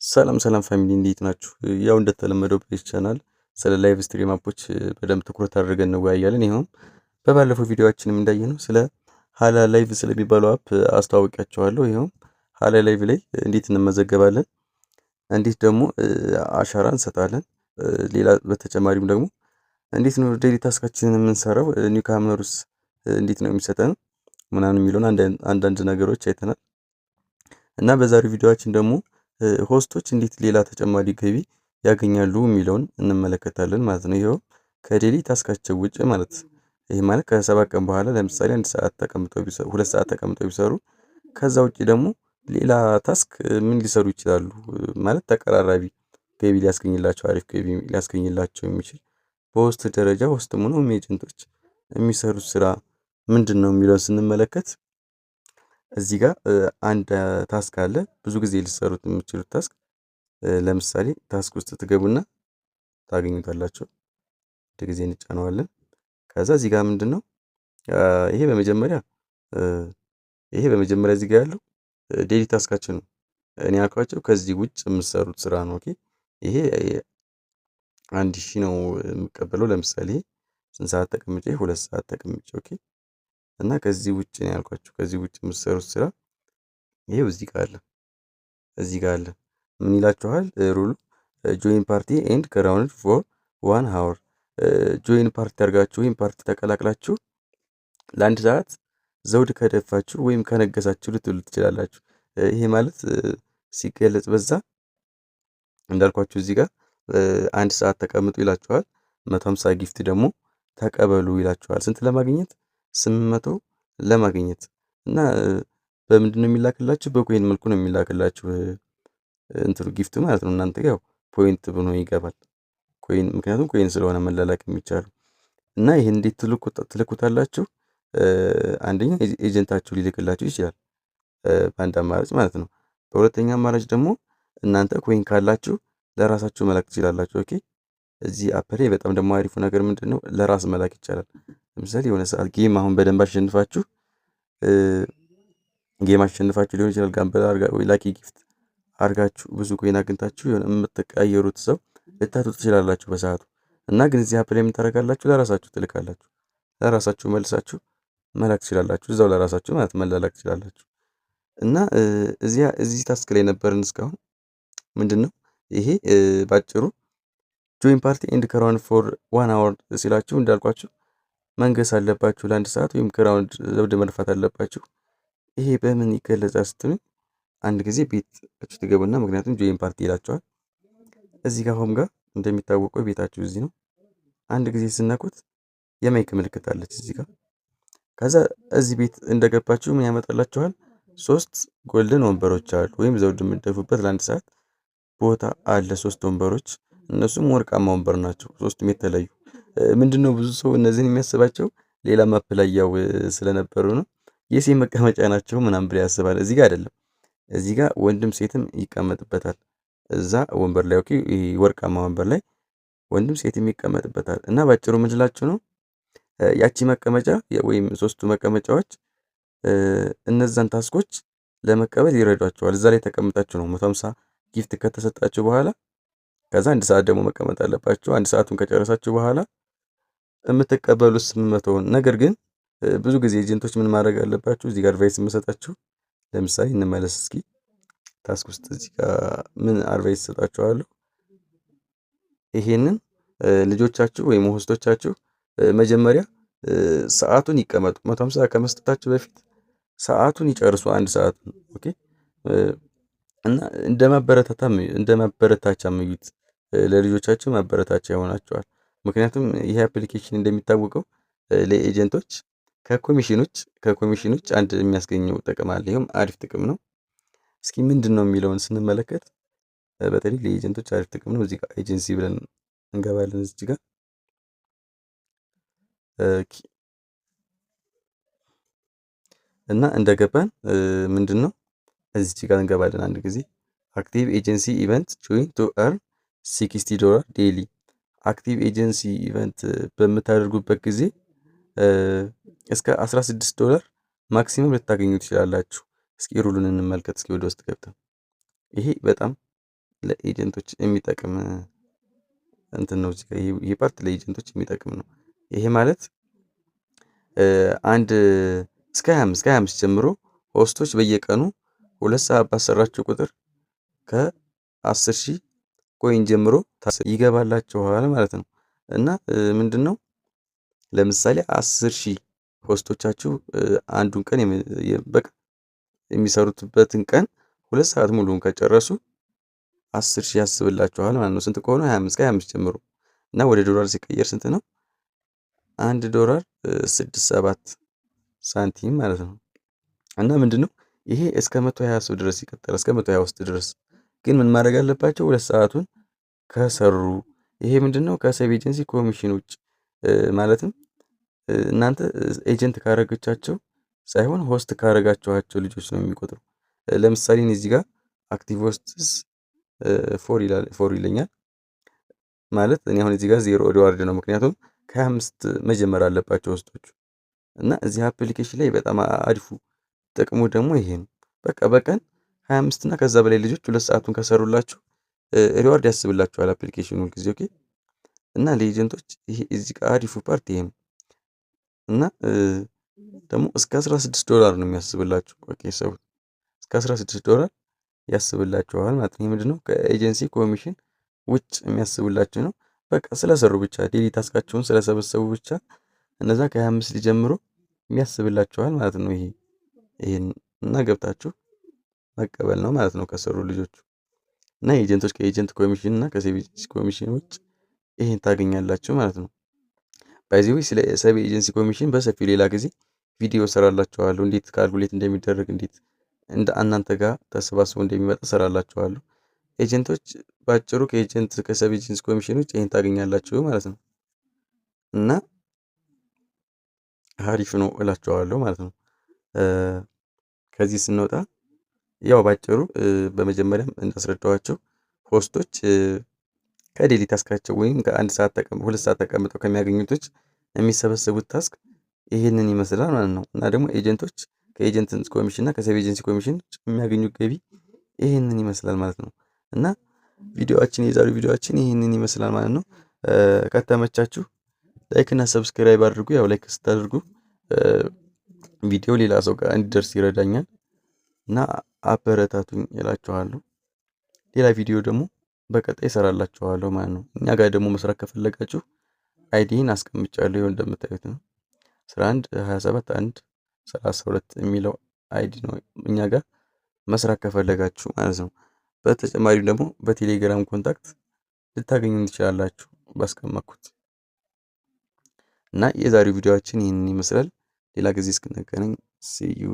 ሰላም ሰላም ፋሚሊ እንዴት ናችሁ? ያው እንደተለመደው በዚህ ቻናል ስለ ላይቭ ስትሪም አፖች በደንብ ትኩረት አድርገን እንወያያለን። ይኸውም በባለፈው ቪዲዮአችንም እንዳየነው ስለ ሀላ ላይቭ ስለሚባለው አፕ አስተዋውቂያችኋለሁ። ይኸውም ሀላ ላይቭ ላይ እንዴት እንመዘገባለን፣ እንዴት ደግሞ አሻራ እንሰጣለን፣ ሌላ በተጨማሪም ደግሞ እንዴት ነው ዴይሊ ታስካችንን የምንሰራው፣ ኒው ካመሩስ እንዴት ነው የሚሰጠን ምናምን የሚለውን አንዳንድ ነገሮች አይተናል እና በዛሬው ቪዲዮአችን ደግሞ ሆስቶች እንዴት ሌላ ተጨማሪ ገቢ ያገኛሉ የሚለውን እንመለከታለን ማለት ነው። ይኸው ከዴሊ ታስካቸው ውጭ ማለት ይሄ ማለት ከ7 ቀን በኋላ ለምሳሌ 1 ሰዓት ተቀምጠው ቢሰሩ 2 ሰዓት ተቀምጠው ቢሰሩ ከዛ ውጭ ደግሞ ሌላ ታስክ ምን ሊሰሩ ይችላሉ ማለት ተቀራራቢ ገቢ ሊያስገኝላቸው አሪፍ ገቢ ሊያስገኝላቸው የሚችል በሆስት ደረጃ ሆስትም ሆነው ኤጀንቶች የሚሰሩት ስራ ምንድነው የሚለውን ስንመለከት እዚህ ጋር አንድ ታስክ አለ። ብዙ ጊዜ ሊሰሩት የምትችሉት ታስክ ለምሳሌ ታስክ ውስጥ ትገቡና ታገኙታላችሁ። አንድ ጊዜ እንጫነዋለን። ከዛ እዚህ ጋር ምንድነው ይሄ በመጀመሪያ እዚህ ጋር ያለው ዴሊ ታስካችን ነው። እኔ ያልኳቸው ከዚህ ውጭ የምትሰሩት ስራ ነው። ኦኬ ይሄ 1000 ነው የምቀበለው። ለምሳሌ ስንት ሰዓት ተቀምጬ 2 ሰዓት ተቀምጬ ኦኬ እና ከዚህ ውጭ ነው ያልኳችሁ። ከዚህ ውጭ የምትሰሩት ስራ ይሄው እዚህ ጋር አለ። ምን ይላችኋል ሩሉ? ጆይን ፓርቲ ኤንድ ክራውንድ ፎር 1 ሃወር። ጆይን ፓርቲ አድርጋችሁ ወይም ፓርቲ ተቀላቅላችሁ ለአንድ ሰዓት ዘውድ ከደፋችሁ ወይም ከነገሳችሁ ልትሉ ትችላላችሁ። ይሄ ማለት ሲገለጽ በዛ እንዳልኳችሁ እዚህ ጋር 1 ሰዓት ተቀምጡ ይላችኋል። 150 ጊፍት ደግሞ ተቀበሉ ይላችኋል። ስንት ለማግኘት? 800 ለማግኘት እና በምንድን ነው የሚላክላችሁ? በኮይን መልኩ ነው የሚላክላችሁ እንትሩ ጊፍቱ ማለት ነው። እናንተ ያው ፖይንት ብሎ ይገባል ኮይን፣ ምክንያቱም ኮይን ስለሆነ መላላክ የሚቻለው እና ይሄን እንዴት ትልኩታላችሁ? አንደኛ ኤጀንታችሁ ሊልክላችሁ ይችላል በአንድ አማራጭ ማለት ነው። በሁለተኛ አማራጭ ደግሞ እናንተ ኮይን ካላችሁ ለራሳችሁ መላክ ትችላላችሁ። ኦኬ እዚህ አፕ ላይ በጣም ደግሞ አሪፉ ነገር ምንድነው? ለራስ መላክ ይቻላል። ለምሳሌ የሆነ ሰዓት ጌም አሁን በደንብ አሸንፋችሁ ሊሆን ይችላል። ጋምበል ወይ ላኪ ጊፍት አርጋችሁ ብዙ ኮይን አግኝታችሁ የሆነ የምትቀያየሩት ሰው ልታጡ ትችላላችሁ በሰዓቱ እና ግን እዚህ አፕ ላይ የምታደርጋላችሁ ለራሳችሁ ትልካላችሁ፣ ለራሳችሁ መልሳችሁ መላክ ትችላላችሁ። እዛው ለራሳችሁ ማለት መላላክ ትችላላችሁ። እና እዚህ ታስክ ላይ ነበርን እስካሁን። ምንድነው ይሄ ባጭሩ ጆይን ፓርቲ ኤንድ ክራውንድ ፎር 1 ሃወር ሲላችሁ እንዳልኳችሁ መንገስ አለባችሁ ለአንድ ሰዓት ወይም ክራውንድ ዘውድ መልፋት አለባችሁ። ይሄ በምን ይገለጻል ስትሉ አንድ ጊዜ ቤታችሁ ትገቡና ምክንያቱም ጆይን ፓርቲ ይላችኋል። እዚህ ጋር ሆም ጋር እንደሚታወቀው ቤታችሁ እዚህ ነው። አንድ ጊዜ ስነኩት የማይክ ምልክት አለች እዚህ ጋር። ከዛ እዚህ ቤት እንደገባችሁ ምን ያመጣላችኋል? 3 ጎልደን ወንበሮች አሉ ወይም ዘውድ የምትደፉበት ለአንድ ሰዓት ቦታ አለ። 3 ወንበሮች፣ እነሱም ወርቃማ ወንበር ናቸው። 3ቱም የተለዩ ምንድነው ብዙ ሰው እነዚህን የሚያስባቸው ሌላ ማፕ ላይ ያው ስለነበሩ ነው የሴት መቀመጫ ናቸው ምናምን ብሎ ያስባል። እዚህ ጋር አይደለም። እዚህ ጋር ወንድም ሴትም ይቀመጥበታል። እዛ ወንበር ላይ ኦኬ፣ ወርቃማ ወንበር ላይ ወንድም ሴትም ይቀመጥበታል። እና ባጭሩ ምንላችሁ ነው ያቺ መቀመጫ ወይም 3ቱ መቀመጫዎች እነዛን ታስኮች ለመቀበል ይረዷቸዋል። እዛ ላይ ተቀምጣችሁ ነው 150 ጊፍት ከተሰጣችሁ በኋላ ከዛ 1 ሰዓት ደግሞ መቀመጥ አለባችሁ። 1 ሰዓቱን ከጨረሳችሁ በኋላ የምትቀበሉት 800። ነገር ግን ብዙ ጊዜ ኤጀንቶች ምን ማድረግ አለባችሁ? እዚህ ጋር አድቫይስ የምሰጣችሁ ለምሳሌ እንመለስ እስኪ ታስክ ውስጥ እዚህ ጋር ምን አድቫይስ ሰጣችኋለሁ? ይሄንን ልጆቻችሁ ወይም ሆስቶቻችሁ መጀመሪያ ሰዓቱን ይቀመጡ። 150 ከመስጠታችሁ በፊት ሰዓቱን ይጨርሱ። 1 ሰዓት ኦኬ እና እንደ ማበረታቻ ምዩት። ለልጆቻችሁ ማበረታቻ ይሆናቸዋል። ምክንያቱም ይሄ አፕሊኬሽን እንደሚታወቀው ለኤጀንቶች ከኮሚሽኖች አንድ የሚያስገኘው ጥቅም አለ። ይሄም አሪፍ ጥቅም ነው። እስኪ ምንድነው የሚለውን ስንመለከት በተለይ ለኤጀንቶች አሪፍ ጥቅም ነው። እዚህ ጋር ኤጀንሲ ብለን እንገባለን። እዚህ ጋር እና እንደገባን ምንድነው እዚህ ጋር እንገባለን። አንድ ጊዜ አክቲቭ ኤጀንሲ ኢቨንት ጆይን ቱ earn $60 ዴይሊ። አክቲቭ ኤጀንሲ ኢቨንት በምታደርጉበት ጊዜ እስከ $16 ማክሲመም ልታገኙ ትችላላችሁ። እስኪ ሩሉን እንመልከት። እስኪ ወደ ውስጥ ገብተን ይሄ በጣም ለኤጀንቶች የሚጠቅም እንትን ነው። እዚህ ይሄ ፓርት ለኤጀንቶች የሚጠቅም ነው። ይሄ ማለት አንድ እስከ 25 ጀምሮ ሆስቶች በየቀኑ 2 ሰዓት ባሰራችሁ ቁጥር ከ10,000 ኮይን ጀምሮ ይገባላችኋል ማለት ነው። እና ምንድነው ለምሳሌ 10,000 ሆስቶቻችሁ አንዱን ቀን የሚሰሩትበትን ቀን 2 ሰዓት ሙሉውን ከጨረሱ 10,000 ያስብላችኋል ማለት ነው። ስንት ከሆነ 25 ጀምሮ እና ወደ ዶላር ሲቀየር ስንት ነው? $1 67 ሳንቲም ማለት ነው። እና ምንድነው ይሄ እስከ 120 ድረስ ይቀጥላል። እስከ 120 ድረስ ግን ምን ማድረግ አለባቸው? 2 ሰዓቱን ከሰሩ። ይሄ ምንድነው ከሰብ ኤጀንሲ ኮሚሽን ውጭ ማለትም እናንተ ኤጀንት ካረጋቻቸው ሳይሆን ሆስት ካረጋችኋቸው ልጆች ነው የሚቆጥሩ። ለምሳሌ እዚህ ጋር አክቲቭ ሆስትስ 4 ይለኛል ማለት እኔ አሁን እዚህ ጋር 0 ሪዋርድ ነው፣ ምክንያቱም ከ25 መጀመር አለባቸው ሆስቶቹ። እና እዚህ አፕሊኬሽን ላይ በጣም አሪፉ ጥቅሙ ደግሞ ይሄ ነው። በቃ በቀን 25 እና ከዛ በላይ ልጆች 2 ሰዓቱን ከሰሩላችሁ ሪዋርድ ያስብላችኋል አፕሊኬሽኑ ሁልጊዜ። ኦኬ። እና ለኤጀንቶች ይሄ እዚህ ጋር አሪፉ ፓርት ይሄ ነው። እና ደግሞ እስከ $16 ነው የሚያስብላችሁ። ኦኬ ሰው እስከ $16 ያስብላችኋል ማለት ነው። ይሄ ምንድነው ከኤጀንሲ ኮሚሽን ውጭ የሚያስብላችሁ ነው። በቃ ስለሰሩ ብቻ ዴሊ ታስካቸውን ስለሰበሰቡ ብቻ እነዛ ከ25 ጀምሮ የሚያስብላችኋል ማለት ነው። ይሄን እና ገብታችሁ መቀበል ነው ማለት ነው ከሰሩ ልጆቹ። እና ኤጀንቶች ከኤጀንት ኮሚሽን እና ከሰብ ኤጀንሲ ኮሚሽን ውጭ ይሄን ታገኛላችሁ ማለት ነው። ባይ ዘ ዌይ ስለ ሰብ ኤጀንሲ ኮሚሽን በሰፊው ሌላ ጊዜ ቪዲዮ ሰራላችኋለሁ። እንዴት ካልኩሌት እንደሚደረግ እንዴት እናንተ ጋር ተሰባስቦ እንደሚመጣ ሰራላችኋለሁ። ኤጀንቶች ባጭሩ ከሰብ ኤጀንሲ ኮሚሽን ውጭ ይሄን ታገኛላችሁ ማለት ነው። እና አሪፍ ነው እላችኋለሁ ማለት ነው። ከዚህ ስንወጣ ያው ባጭሩ በመጀመሪያም እንዳስረዳኋቸው ሆስቶች ከዴሊ ታስካቸው ወይም ከ1 ሰዓት 2 ሰዓት ተቀምጠው ከሚያገኙት የሚሰበሰቡት ታስክ ይሄንን ይመስላል ማለት ነው። እና ደግሞ ኤጀንቶች ከኤጀንት ኮሚሽን እና ከሰብ ኤጀንሲ ኮሚሽን የሚያገኙት ገቢ ይሄንን ይመስላል ማለት ነው። እና የዛሬው ቪዲዮአችን ይሄንን ይመስላል ማለት ነው። ከተመቻችሁ ላይክ እና ሰብስክራይብ አድርጉ። ያው ላይክ ስታደርጉ ቪዲዮ ሌላ ሰው ጋር እንዲደርስ ይረዳኛል እና አበረታቱኝ እላችኋለሁ። ሌላ ቪዲዮ ደግሞ በቀጣይ እሰራላችኋለሁ ማለት ነው። እኛ ጋር ደግሞ መስራት ከፈለጋችሁ አይዲን አስቀምጫለሁ። ይኸው እንደምታዩት ነው 1127 132 የሚለው አይዲ ነው እኛ ጋር መስራት ከፈለጋችሁ ማለት ነው። በተጨማሪም ደግሞ በቴሌግራም ኮንታክት ልታገኙን ትችላላችሁ ባስቀመጥኩት። እና የዛሬው ቪዲዮአችን ይህንን ይመስላል። ሌላ ጊዜ እስክንገናኝ see you